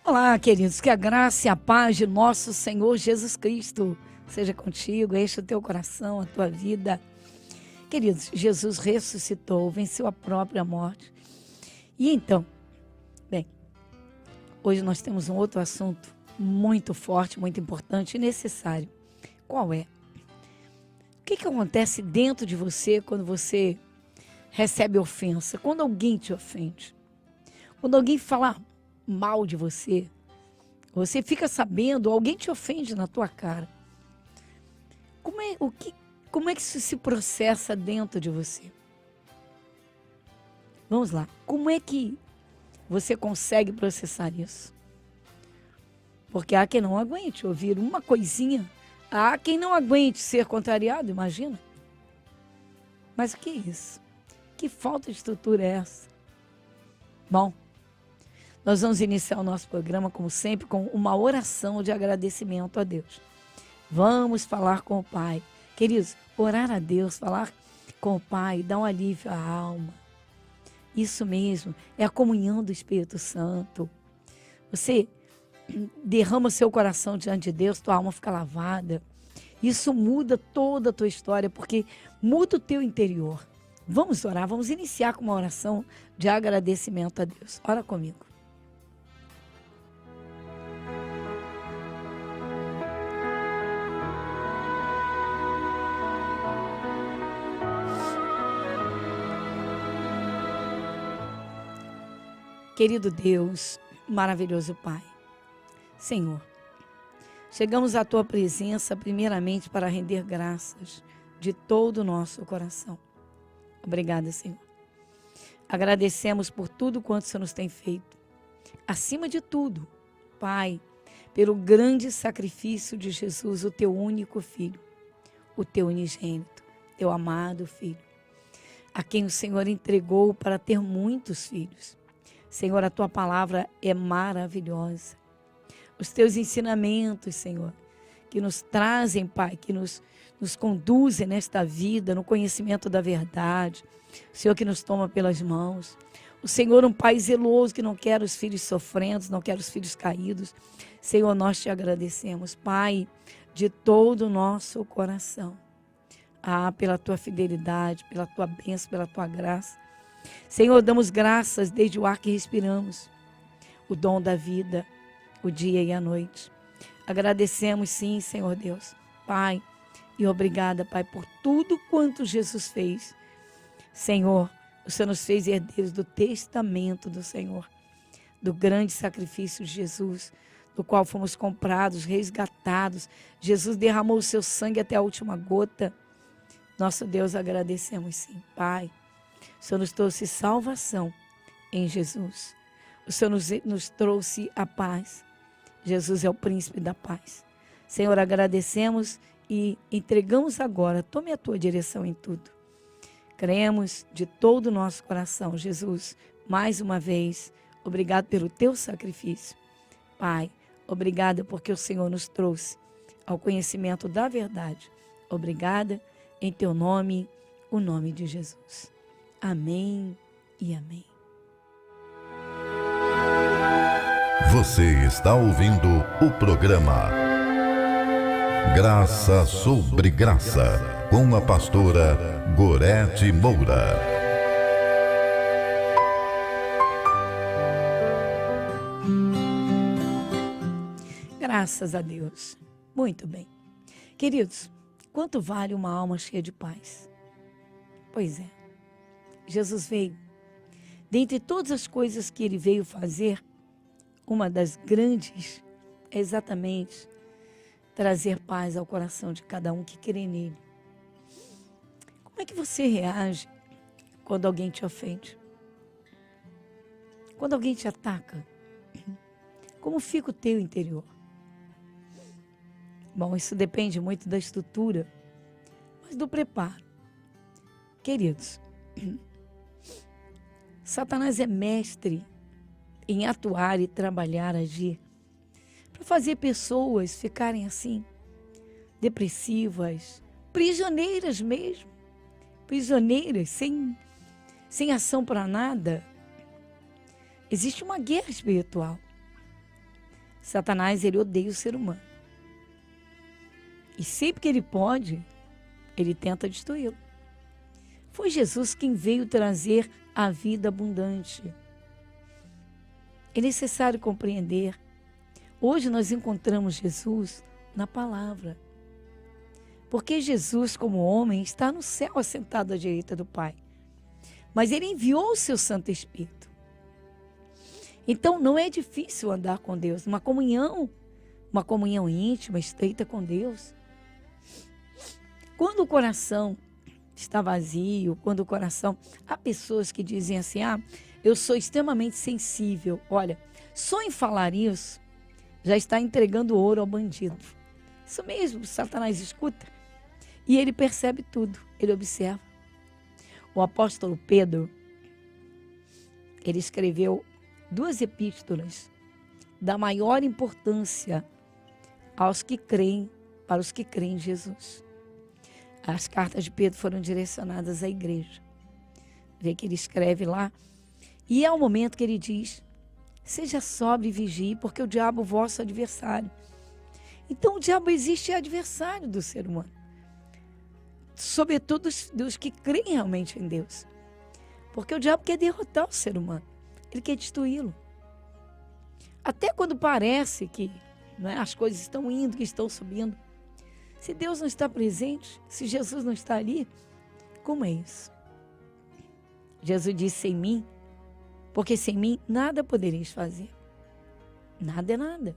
Olá, queridos, que a graça e a paz de nosso Senhor Jesus Cristo seja contigo, enche o teu coração, a tua vida. Queridos, Jesus ressuscitou, venceu a própria morte. E então, bem, hoje nós temos um outro assunto muito forte, muito importante e necessário. Qual é? O que acontece dentro de você quando você recebe ofensa? Quando alguém te ofende? Quando alguém fala mal de você, você fica sabendo, alguém te ofende na tua cara. Como é que isso se processa dentro de você? Vamos lá. Como é que você consegue processar isso? Porque há quem não aguente ouvir uma coisinha. Há quem não aguente ser contrariado, imagina. Mas o que é isso? Que falta de estrutura é essa? Bom, nós vamos iniciar o nosso programa, como sempre, com uma oração de agradecimento a Deus. Vamos falar com o Pai. Queridos, orar a Deus, falar com o Pai, dá um alívio à alma. Isso mesmo, é a comunhão do Espírito Santo. Você derrama seu coração diante de Deus, tua alma fica lavada. Isso muda toda a tua história, porque muda o teu interior. Vamos orar, vamos iniciar com uma oração de agradecimento a Deus. Ora comigo. Querido Deus, maravilhoso Pai, Senhor, chegamos à Tua presença primeiramente para render graças de todo o nosso coração. Obrigada, Senhor. Agradecemos por tudo quanto o Senhor nos tem feito. Acima de tudo, Pai, pelo grande sacrifício de Jesus, o Teu único Filho, o Teu unigênito, Teu amado Filho, a quem o Senhor entregou para ter muitos filhos. Senhor, a Tua palavra é maravilhosa. Os Teus ensinamentos, Senhor, que nos trazem, Pai, que nos conduzem nesta vida, no conhecimento da verdade. O Senhor que nos toma pelas mãos. O Senhor, um Pai zeloso que não quer os filhos sofrendo, não quer os filhos caídos. Senhor, nós Te agradecemos, Pai, de todo o nosso coração. Pela Tua fidelidade, pela Tua bênção, pela Tua graça. Senhor, damos graças desde o ar que respiramos, o dom da vida, o dia e a noite. Agradecemos sim, Senhor Deus, Pai, e obrigada, Pai, por tudo quanto Jesus fez. Senhor, o Senhor nos fez herdeiros do testamento do Senhor, do grande sacrifício de Jesus, do qual fomos comprados, resgatados. Jesus derramou o seu sangue até a última gota. Nosso Deus, agradecemos sim, Pai. O Senhor nos trouxe salvação em Jesus. O Senhor nos trouxe a paz. Jesus é o príncipe da paz. Senhor, agradecemos e entregamos agora. Tome a Tua direção em tudo. Cremos de todo o nosso coração. Jesus, mais uma vez, obrigado pelo Teu sacrifício. Pai, obrigada porque o Senhor nos trouxe ao conhecimento da verdade. Obrigada em Teu nome, o nome de Jesus. Amém e amém. Você está ouvindo o programa Graça sobre Graça, com a pastora Gorete Moura. Graças a Deus. Muito bem. Queridos, quanto vale uma alma cheia de paz? Pois é. Jesus veio, dentre todas as coisas que Ele veio fazer, uma das grandes é exatamente trazer paz ao coração de cada um que crê nele. Como é que você reage quando alguém te ofende? Quando alguém te ataca? Como fica o teu interior? Bom, isso depende muito da estrutura, mas do preparo. Queridos, Satanás é mestre em atuar e trabalhar, agir, para fazer pessoas ficarem assim, depressivas, prisioneiras mesmo, prisioneiras, sem ação para nada. Existe uma guerra espiritual. Satanás, ele odeia o ser humano. E sempre que ele pode, ele tenta destruí-lo. Foi Jesus quem veio trazer a vida abundante. É necessário compreender. Hoje nós encontramos Jesus na palavra. Porque Jesus, como homem, está no céu assentado à direita do Pai. Mas ele enviou o seu Santo Espírito. Então não é difícil andar com Deus. Uma comunhão íntima, estreita com Deus. Quando o coração está vazio, quando o coração... Há pessoas que dizem assim, eu sou extremamente sensível. Olha, só em falar isso, já está entregando ouro ao bandido. Isso mesmo, Satanás escuta. E ele percebe tudo, ele observa. O apóstolo Pedro, ele escreveu 2 epístolas da maior importância aos que creem, para os que creem em Jesus. As cartas de Pedro foram direcionadas à igreja. Vê que ele escreve lá. E é o momento que ele diz, seja sóbrio e vigie, porque o diabo é o vosso adversário. Então o diabo existe, é adversário do ser humano. Sobretudo dos que creem realmente em Deus. Porque o diabo quer derrotar o ser humano. Ele quer destruí-lo. Até quando parece que as coisas estão indo, que estão subindo. Se Deus não está presente, se Jesus não está ali, como é isso? Jesus disse, sem mim, porque sem mim nada podereis fazer. Nada é nada.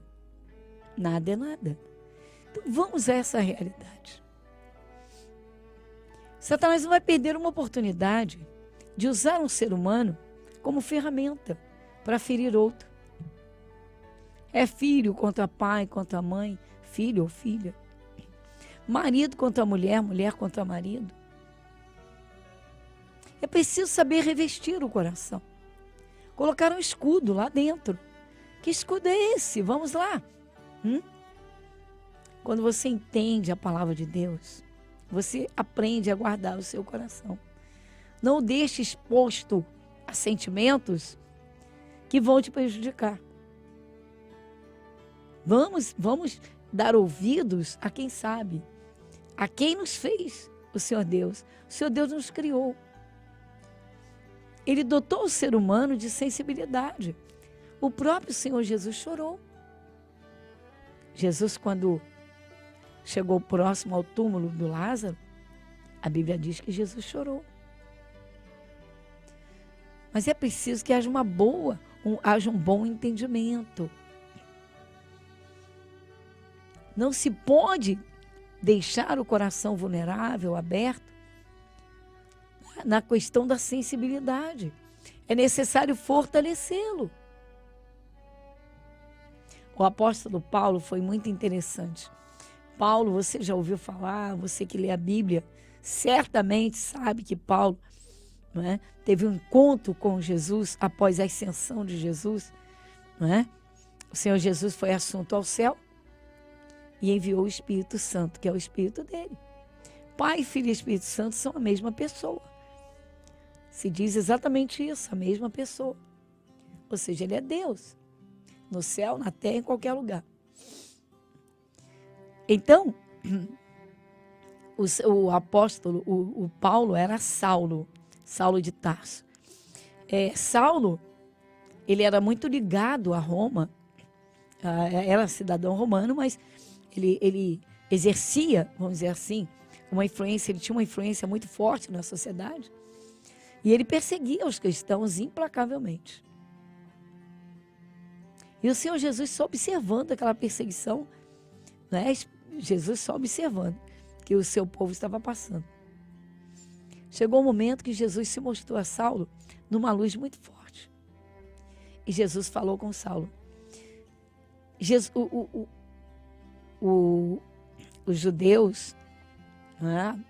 Nada é nada. Então vamos a essa realidade. Satanás não vai perder uma oportunidade de usar um ser humano como ferramenta para ferir outro. É filho contra pai, contra mãe, filho ou filha. Marido contra mulher, mulher contra marido. É preciso saber revestir o coração. Colocar um escudo lá dentro. Que escudo é esse? Vamos lá. Quando você entende a palavra de Deus, você aprende a guardar o seu coração. Não o deixe exposto a sentimentos que vão te prejudicar. Vamos dar ouvidos a quem sabe. A quem nos fez o Senhor Deus. O Senhor Deus nos criou. Ele dotou o ser humano de sensibilidade. O próprio Senhor Jesus chorou. Jesus, quando chegou próximo ao túmulo do Lázaro, a Bíblia diz que Jesus chorou. Mas é preciso que haja haja um bom entendimento. Não se pode deixar o coração vulnerável, aberto, na questão da sensibilidade. É necessário fortalecê-lo. O apóstolo Paulo foi muito interessante. Paulo, você já ouviu falar, você que lê a Bíblia, certamente sabe que Paulo teve um encontro com Jesus após a ascensão de Jesus. O Senhor Jesus foi assunto ao céu e enviou o Espírito Santo, que é o Espírito dele. Pai, Filho e Espírito Santo são a mesma pessoa. Se diz exatamente isso, a mesma pessoa. Ou seja, ele é Deus. No céu, na terra, em qualquer lugar. Então, o apóstolo, o Paulo era Saulo de Tarso. Saulo, ele era muito ligado a Roma, era cidadão romano, mas ele exercia, vamos dizer assim, uma influência, ele tinha uma influência muito forte na sociedade. E ele perseguia os cristãos implacavelmente. E o Senhor Jesus só observando aquela perseguição, Jesus só observando que o seu povo estava passando. Chegou um momento que Jesus se mostrou a Saulo numa luz muito forte. E Jesus falou com Saulo. Os judeus,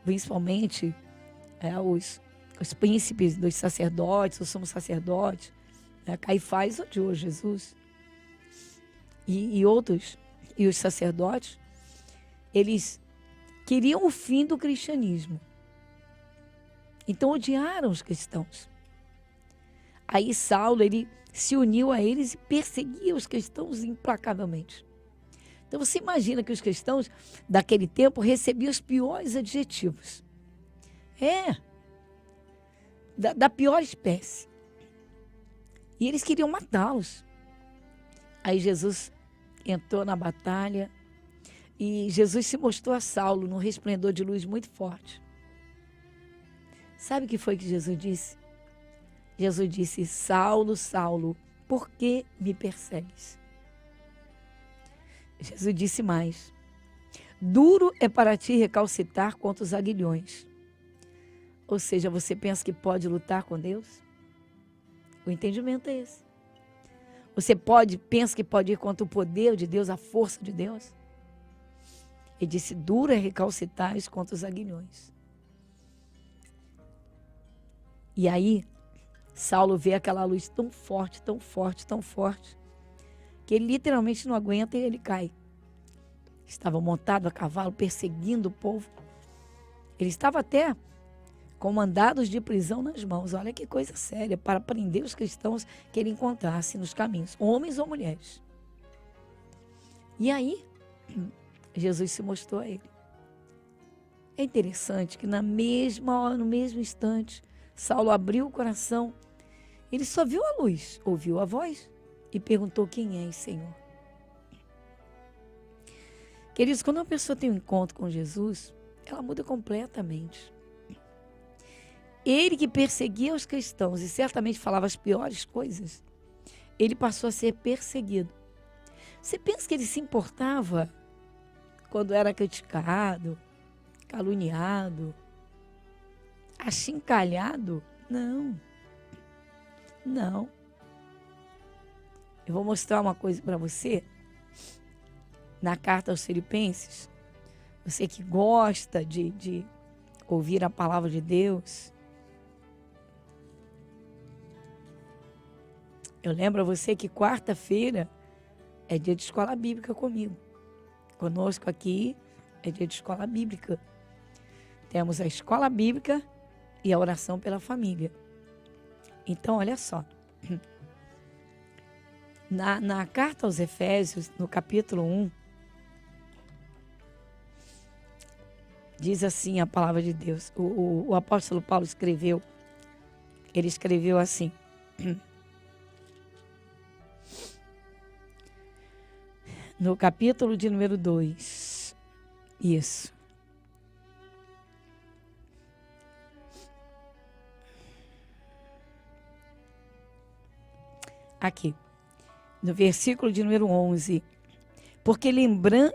principalmente os príncipes dos sacerdotes, os sumos sacerdotes, Caifás odiou Jesus. E outros, e os sacerdotes, eles queriam o fim do cristianismo. Então odiaram os cristãos. Aí Saulo, ele se uniu a eles e perseguia os cristãos implacavelmente. Então você imagina que os cristãos daquele tempo recebiam os piores adjetivos. Da pior espécie. E eles queriam matá-los. Aí Jesus entrou na batalha e Jesus se mostrou a Saulo num resplendor de luz muito forte. Sabe o que foi que Jesus disse? Jesus disse: Saulo, Saulo, por que me persegues? Jesus disse mais: duro é para ti recalcitar contra os aguilhões. Ou seja, você pensa que pode lutar com Deus? O entendimento é esse. Você pensa que pode ir contra o poder de Deus, a força de Deus? Ele disse: duro é recalcitar contra os aguilhões. E aí, Saulo vê aquela luz tão forte, tão forte, tão forte, que ele literalmente não aguenta e ele cai. Estava montado a cavalo, perseguindo o povo. Ele estava até com mandados de prisão nas mãos. Olha que coisa séria, para prender os cristãos que ele encontrasse nos caminhos, homens ou mulheres. E aí, Jesus se mostrou a ele. É interessante que na mesma hora, no mesmo instante, Saulo abriu o coração. Ele só viu a luz, ouviu a voz e perguntou: quem és, Senhor? Queridos, quando uma pessoa tem um encontro com Jesus, ela muda completamente. Ele que perseguia os cristãos e certamente falava as piores coisas, ele passou a ser perseguido. Você pensa que ele se importava quando era criticado, caluniado, achincalhado? Não. Não. Eu vou mostrar uma coisa para você. Na carta aos Filipenses, você que gosta de ouvir a palavra de Deus, eu lembro a você que quarta-feira é dia de escola bíblica comigo. Conosco aqui é dia de escola bíblica. Temos a escola bíblica e a oração pela família. Então, olha só. Na carta aos Efésios, no capítulo 1, diz assim a palavra de Deus. O apóstolo Paulo escreveu. Ele escreveu assim. No capítulo de número 2. Isso. Aqui. No versículo de número 11. Porque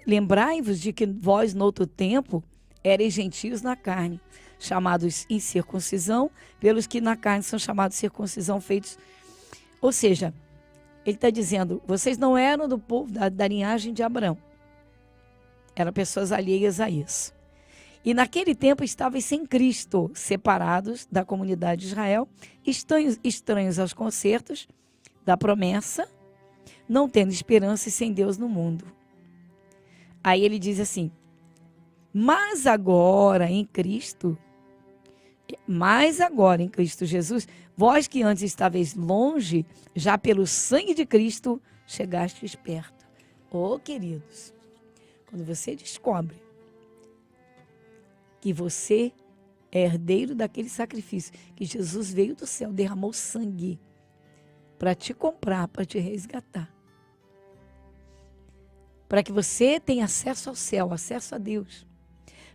lembrai-vos de que vós, no outro tempo, ereis gentios na carne, chamados incircuncisão, pelos que na carne são chamados circuncisão, feitos. Ou seja, ele está dizendo, vocês não eram do povo da linhagem de Abraão. Eram pessoas alheias a isso. E naquele tempo estavam sem Cristo, separados da comunidade de Israel, estranhos aos concertos da promessa, não tendo esperança e sem Deus no mundo. Aí ele diz assim, mas agora em Cristo Jesus, vós que antes estáveis longe, já pelo sangue de Cristo chegastes perto. Oh, queridos, quando você descobre que você é herdeiro daquele sacrifício, que Jesus veio do céu, derramou sangue para te comprar, para te resgatar, para que você tenha acesso ao céu, acesso a Deus,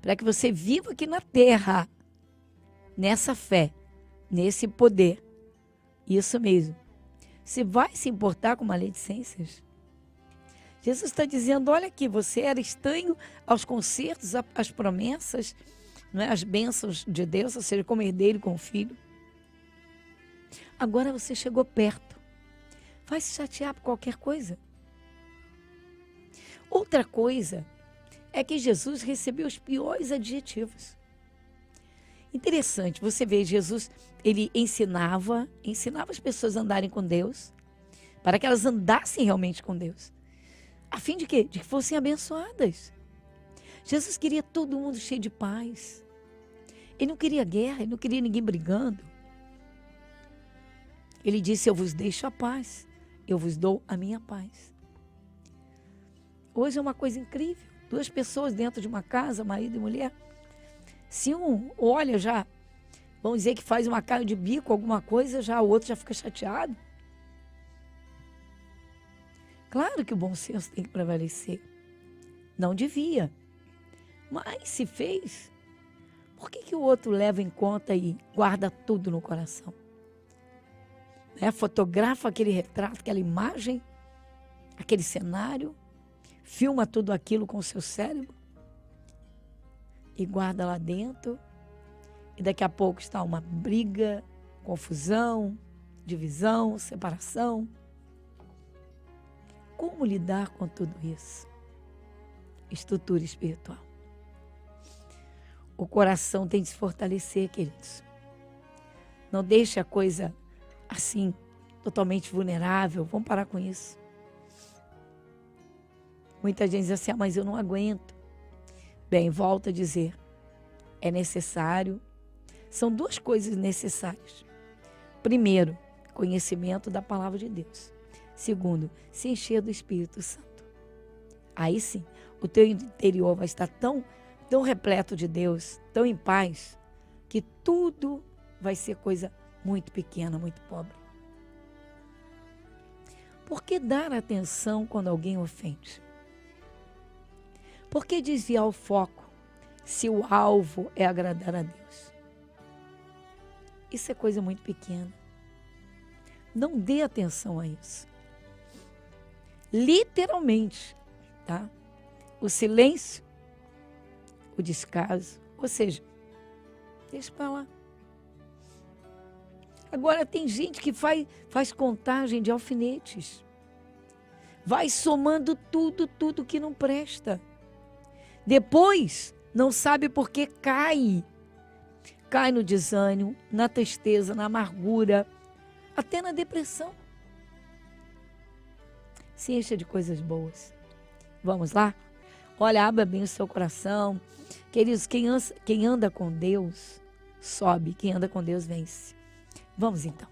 para que você viva aqui na terra, nessa fé, nesse poder. Isso mesmo. Você vai se importar com maledicências? Jesus está dizendo, olha aqui, você era estranho aos concertos, às promessas, não é? As bênçãos de Deus, ou seja, como herdeiro com o filho. Agora você chegou perto. Vai se chatear por qualquer coisa. Outra coisa é que Jesus recebeu os piores adjetivos. Interessante, você vê, Jesus, ele ensinava as pessoas a andarem com Deus, para que elas andassem realmente com Deus. A fim de quê? De que fossem abençoadas. Jesus queria todo mundo cheio de paz. Ele não queria guerra, ele não queria ninguém brigando. Ele disse: eu vos deixo a paz, eu vos dou a minha paz. Hoje é uma coisa incrível. 2 pessoas dentro de uma casa, marido e mulher. Se um olha já, vamos dizer que faz uma cara de bico, alguma coisa, já o outro já fica chateado. Claro que o bom senso tem que prevalecer. Não devia. Mas se fez, por que o outro leva em conta e guarda tudo no coração? Fotografa aquele retrato, aquela imagem, aquele cenário, filma tudo aquilo com o seu cérebro e guarda lá dentro. E daqui a pouco está uma briga, confusão, divisão, separação. Como lidar com tudo isso? Estrutura espiritual. O coração tem de se fortalecer, queridos. Não deixe a coisa assim, totalmente vulnerável. Vamos parar com isso. Muita gente diz assim: mas eu não aguento. Bem, volto a dizer, é necessário. São 2 coisas necessárias. Primeiro, conhecimento da palavra de Deus. Segundo, se encher do Espírito Santo. Aí sim, o teu interior vai estar tão repleto de Deus, tão em paz, que tudo vai ser coisa muito pequena, muito pobre. Por que dar atenção quando alguém ofende? Por que desviar o foco se o alvo é agradar a Deus? Isso é coisa muito pequena. Não dê atenção a isso. Literalmente, tá? O silêncio, o descaso, ou seja, deixa para lá. Agora tem gente que faz contagem de alfinetes. Vai somando tudo que não presta. Depois, não sabe por que cai. Cai no desânimo, na tristeza, na amargura, até na depressão. Se encha de coisas boas. Vamos lá? Olha, abra bem o seu coração. Queridos, quem anda com Deus, sobe. Quem anda com Deus, vence. Vamos então.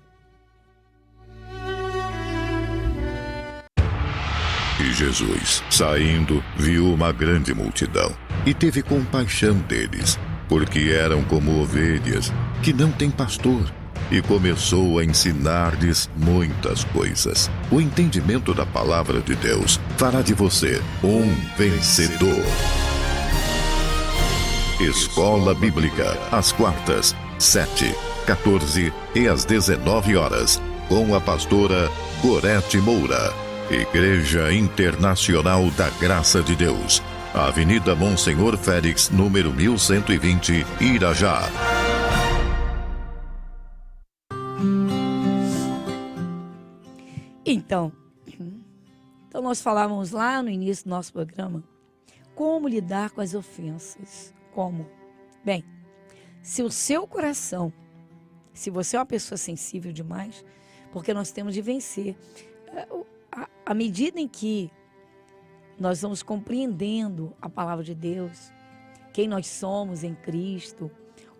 E Jesus, saindo, viu uma grande multidão e teve compaixão deles, porque eram como ovelhas que não têm pastor, e começou a ensinar-lhes muitas coisas. O entendimento da palavra de Deus fará de você um vencedor. Escola Bíblica, às quartas, 7, 14 e às 19 horas, com a pastora Gorete Moura. Igreja Internacional da Graça de Deus, Avenida Monsenhor Félix, número 1120, Irajá. Então nós falávamos lá no início do nosso programa como lidar com as ofensas. Como? Bem, se o seu coração, se você é uma pessoa sensível demais, porque nós temos de vencer. À medida em que nós vamos compreendendo a palavra de Deus, quem nós somos em Cristo,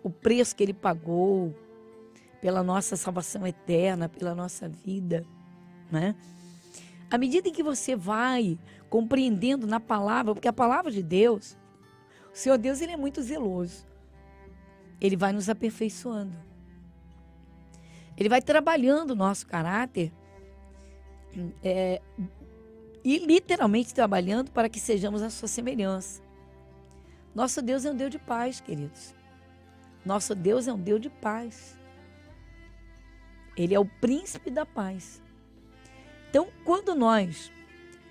o preço que Ele pagou pela nossa salvação eterna, pela nossa vida, né? À medida em que você vai compreendendo na palavra, porque a palavra de Deus, o Senhor Deus, Ele é muito zeloso. Ele vai nos aperfeiçoando. Ele vai trabalhando o nosso caráter, e literalmente trabalhando para que sejamos a sua semelhança. Nosso Deus é um Deus de paz, queridos. Nosso Deus é um Deus de paz. Ele é o príncipe da paz. Então, quando nós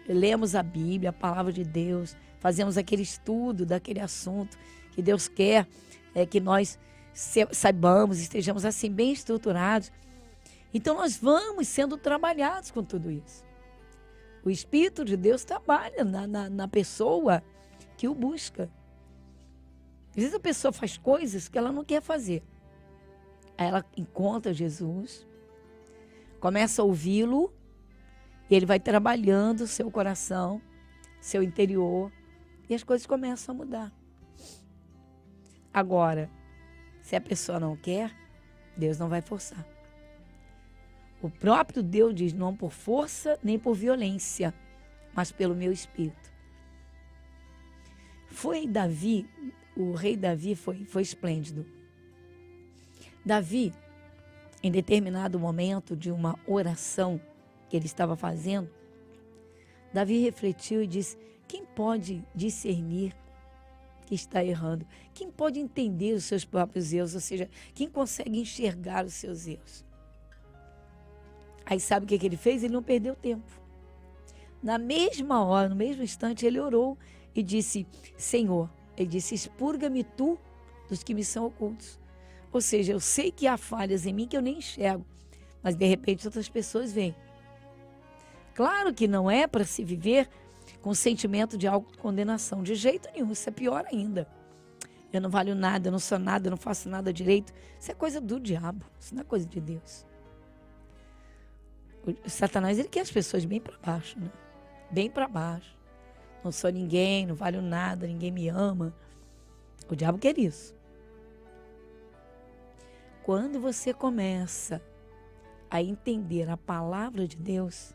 lemos a Bíblia, a palavra de Deus, fazemos aquele estudo daquele assunto que Deus quer que nós saibamos, estejamos assim bem estruturados, então nós vamos sendo trabalhados com tudo isso. O Espírito de Deus trabalha na pessoa que o busca. Às vezes a pessoa faz coisas que ela não quer fazer. Aí ela encontra Jesus, começa a ouvi-lo, e ele vai trabalhando o seu coração, seu interior, e as coisas começam a mudar. Agora, se a pessoa não quer, Deus não vai forçar. O próprio Deus diz, não por força nem por violência, mas pelo meu espírito. Foi Davi, o rei Davi foi esplêndido. Davi, em determinado momento de uma oração que ele estava fazendo, Davi refletiu e disse, quem pode discernir que está errando? Quem pode entender os seus próprios erros? Ou seja, quem consegue enxergar os seus erros? Aí sabe o que ele fez? Ele não perdeu tempo. Na mesma hora, no mesmo instante, ele orou e disse, Senhor, ele disse, expurga-me tu dos que me são ocultos. Ou seja, eu sei que há falhas em mim que eu nem enxergo, mas de repente outras pessoas veem. Claro que não é para se viver com sentimento de autocondenação, de jeito nenhum, isso é pior ainda. Eu não valho nada, eu não sou nada, eu não faço nada direito. Isso é coisa do diabo, isso não é coisa de Deus. O Satanás, ele quer as pessoas bem para baixo, né? Bem para baixo. Não sou ninguém, não valho nada, ninguém me ama. O diabo quer isso. Quando você começa a entender a palavra de Deus,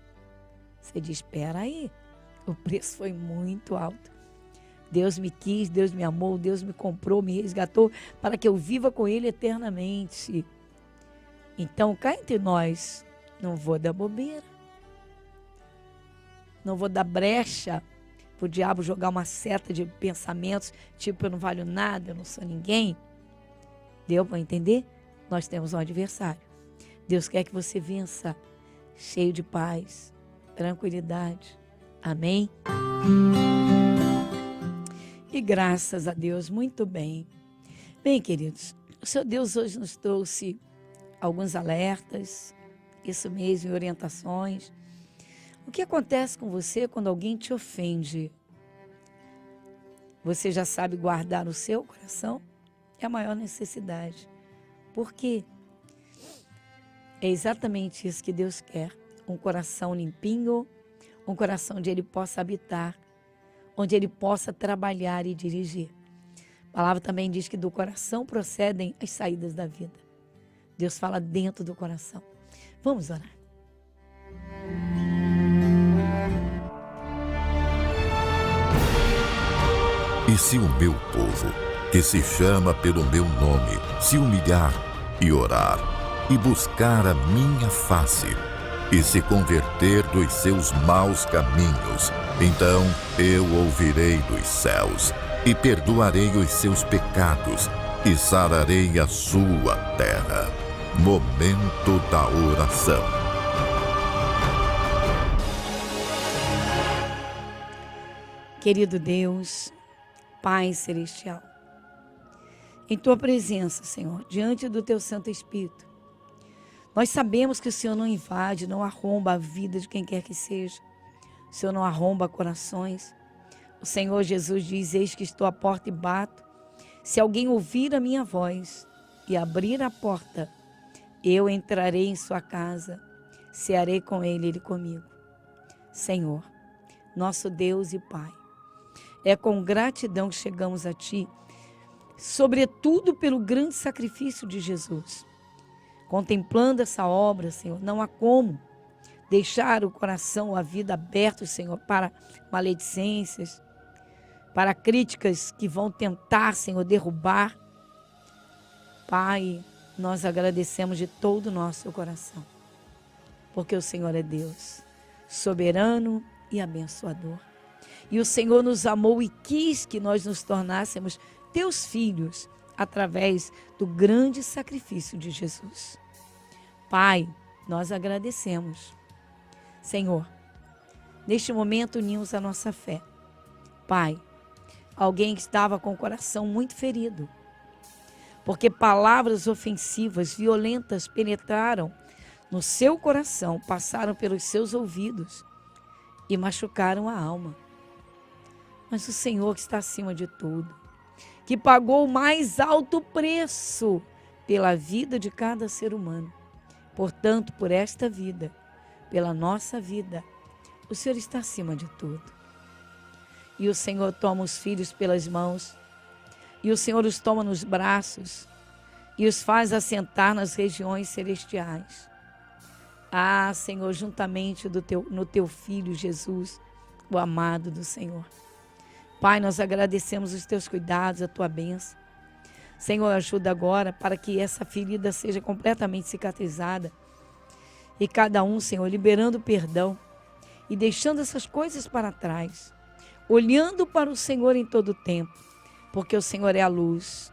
você diz, espera aí, o preço foi muito alto. Deus me quis, Deus me amou, Deus me comprou, me resgatou para que eu viva com Ele eternamente. Então, cá entre nós, não vou dar bobeira. Não vou dar brecha para o diabo jogar uma seta de pensamentos, tipo, eu não valho nada, eu não sou ninguém. Deu para entender? Nós temos um adversário. Deus quer que você vença cheio de paz, tranquilidade. Amém? E graças a Deus, muito bem. Bem, queridos, o Senhor Deus hoje nos trouxe alguns alertas, isso mesmo, orientações. O que acontece com você quando alguém te ofende? Você já sabe guardar no seu coração? É a maior necessidade. Por quê? É exatamente isso que Deus quer. Um coração limpinho, um coração onde Ele possa habitar, onde Ele possa trabalhar e dirigir. A palavra também diz que do coração procedem as saídas da vida. Deus fala dentro do coração. Vamos orar. E se o meu povo, que se chama pelo meu nome, se humilhar e orar, e buscar a minha face, e se converter dos seus maus caminhos, então eu ouvirei dos céus, e perdoarei os seus pecados, e sararei a sua terra. Momento da oração. Querido Deus, Pai Celestial, em Tua presença, Senhor, diante do Teu Santo Espírito, nós sabemos que o Senhor não invade, não arromba a vida de quem quer que seja. O Senhor não arromba corações. O Senhor Jesus diz, eis que estou à porta e bato. Se alguém ouvir a minha voz e abrir a porta, eu entrarei em sua casa, cearei com ele, ele comigo. Senhor, nosso Deus e Pai, é com gratidão que chegamos a Ti, sobretudo pelo grande sacrifício de Jesus. Contemplando essa obra, Senhor, não há como deixar o coração, a vida aberto, Senhor, para maledicências, para críticas que vão tentar, Senhor, derrubar. Pai, nós agradecemos de todo o nosso coração, porque o Senhor é Deus, soberano e abençoador. E o Senhor nos amou e quis que nós nos tornássemos Teus filhos, através do grande sacrifício de Jesus. Pai, nós agradecemos. Senhor, neste momento unimos a nossa fé. Pai, alguém que estava com o coração muito ferido, porque palavras ofensivas, violentas penetraram no seu coração, passaram pelos seus ouvidos e machucaram a alma. Mas o Senhor que está acima de tudo, que pagou o mais alto preço pela vida de cada ser humano. Portanto, por esta vida, pela nossa vida, o Senhor está acima de tudo. E o Senhor toma os filhos pelas mãos, e o Senhor os toma nos braços, e os faz assentar nas regiões celestiais. Ah, Senhor, juntamente no teu Filho Jesus, o amado do Senhor. Pai, nós agradecemos os teus cuidados, a tua bênção. Senhor, ajuda agora para que essa ferida seja completamente cicatrizada. E cada um, Senhor, liberando perdão e deixando essas coisas para trás. Olhando para o Senhor em todo o tempo. Porque o Senhor é a luz.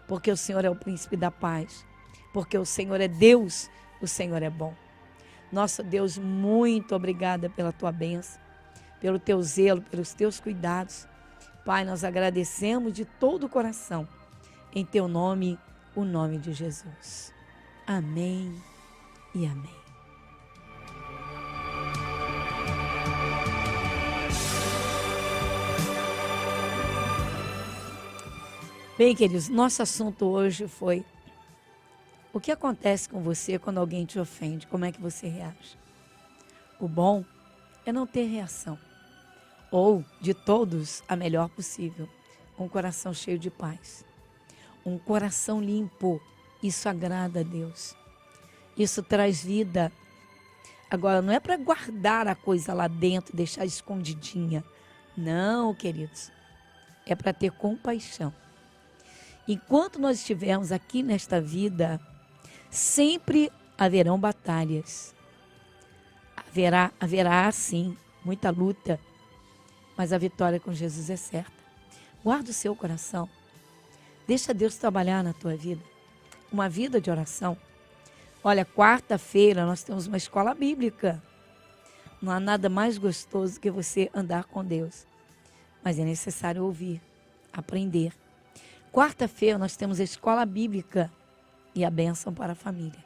Porque o Senhor é o príncipe da paz. Porque o Senhor é Deus, o Senhor é bom. Nosso Deus, muito obrigada pela tua bênção, pelo teu zelo, pelos teus cuidados. Pai, nós agradecemos de todo o coração. Em teu nome, o nome de Jesus. Amém e amém. Bem, queridos, nosso assunto hoje foi: o que acontece com você quando alguém te ofende? Como é que você reage? O bom é não ter reação. Ou, de todos, a melhor possível. Um coração cheio de paz. Um coração limpo. Isso agrada a Deus. Isso traz vida. Agora, não é para guardar a coisa lá dentro e deixar escondidinha. Não, queridos. É para ter compaixão. Enquanto nós estivermos aqui nesta vida, sempre haverão batalhas. Haverá sim, muita luta. Mas a vitória com Jesus é certa. Guarda o seu coração. Deixa Deus trabalhar na tua vida. Uma vida de oração. Olha, quarta-feira nós temos uma escola bíblica. Não há nada mais gostoso que você andar com Deus. Mas é necessário ouvir, aprender. Quarta-feira nós temos a escola bíblica e a bênção para a família.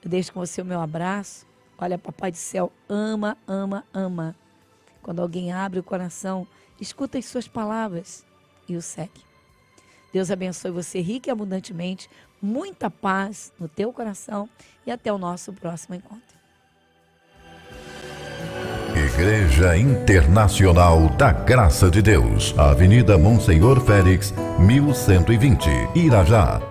Eu deixo com você o meu abraço. Olha, Papai do Céu ama, ama, ama. Quando alguém abre o coração, escuta as suas palavras e o segue. Deus abençoe você rica e abundantemente, muita paz no teu coração e até o nosso próximo encontro. Igreja Internacional da Graça de Deus, Avenida Monsenhor Félix, 1120, Irajá.